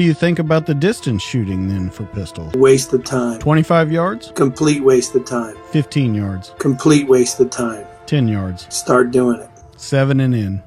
do you think about the distance shooting then for pistols? Waste of time. 25 yards? Complete waste of time. 15 yards? Complete waste of time. 10 yards? Start doing it. 7 and in.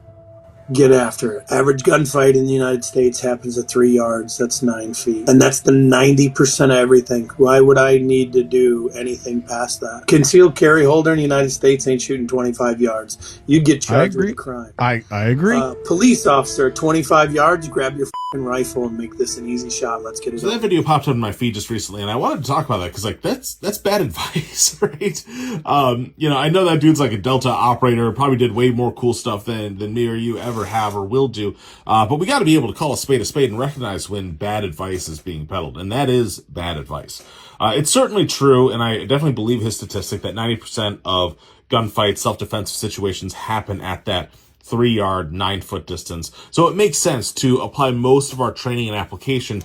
Get after it. Average gunfight in the United States happens at 3 yards. That's 9 feet. And that's the 90% of everything. Why would I need to do anything past that? Concealed carry holder in the United States ain't shooting 25 yards. You'd get charged with a crime. I agree. Police officer, 25 yards, grab your fucking rifle and make this an easy shot. Let's get it So that video popped up in my feed just recently, and I wanted to talk about that because, like, that's bad advice, right? I know that dude's like a Delta operator, probably did way more cool stuff than me or you ever have or will do. But we got to be able to call a spade and recognize when bad advice is being peddled, and that is bad advice. It's certainly true, and I definitely believe his statistic that 90% of gunfights, self-defensive situations happen at that 3-yard, 9-foot distance. So it makes sense to apply most of our training and application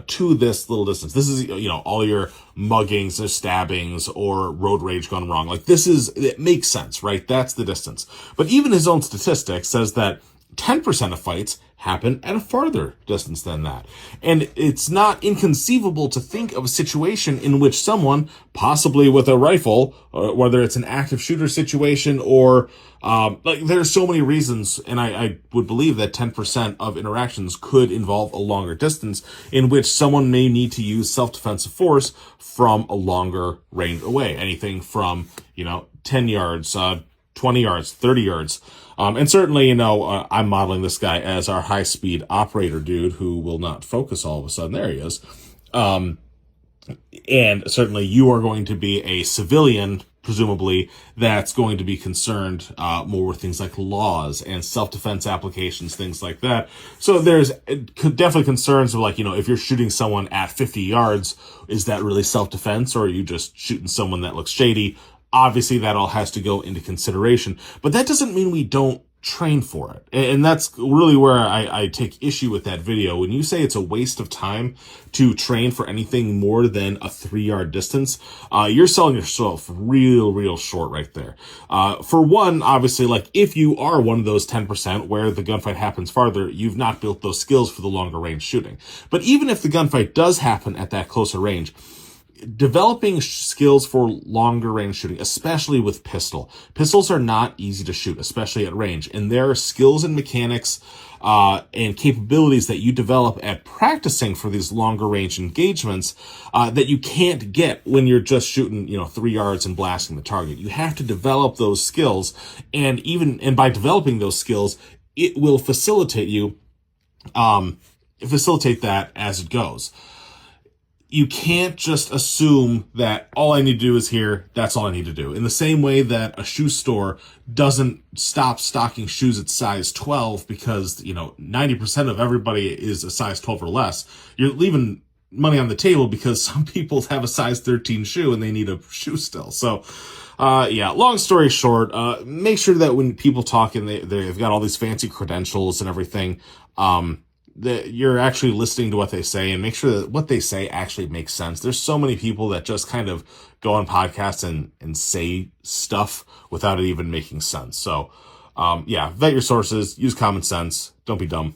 to this little distance. This is, all your muggings or stabbings or road rage gone wrong. Like, it makes sense, right? That's the distance. But even his own statistic says that 10% of fights happen at a farther distance than that. And it's not inconceivable to think of a situation in which someone, possibly with a rifle, whether it's an active shooter situation or there's so many reasons, and I would believe that 10% of interactions could involve a longer distance in which someone may need to use self-defensive force from a longer range away. Anything from, 10 yards, 20 yards, 30 yards. And certainly, I'm modeling this guy as our high-speed operator dude who will not focus all of a sudden. There he is. And certainly you are going to be a civilian, presumably, that's going to be concerned more with things like laws and self-defense applications, things like that. So there's definitely concerns of, like, if you're shooting someone at 50 yards, is that really self-defense, or are you just shooting someone that looks shady? Obviously, that all has to go into consideration, but that doesn't mean we don't train for it. And that's really where I take issue with that video. When you say it's a waste of time to train for anything more than a 3-yard distance, you're selling yourself real short right there. For one, obviously, like, if you are one of those 10% where the gunfight happens farther, you've not built those skills for the longer range shooting. But even if the gunfight does happen at that closer range, developing skills for longer range shooting, especially with pistols are not easy to shoot, especially at range. And there are skills and mechanics and capabilities that you develop at practicing for these longer range engagements that you can't get when you're just shooting, 3 yards and blasting the target. You have to develop those skills, and by developing those skills, it will facilitate that as it goes. You can't just assume that all I need to do is here, that's all I need to do. In the same way that a shoe store doesn't stop stocking shoes at size 12 because, 90% of everybody is a size 12 or less. You're leaving money on the table because some people have a size 13 shoe and they need a shoe still. So, long story short, make sure that when people talk and they've got all these fancy credentials and everything, that you're actually listening to what they say and make sure that what they say actually makes sense. There's so many people that just kind of go on podcasts and say stuff without it even making sense. So, vet your sources, use common sense, don't be dumb.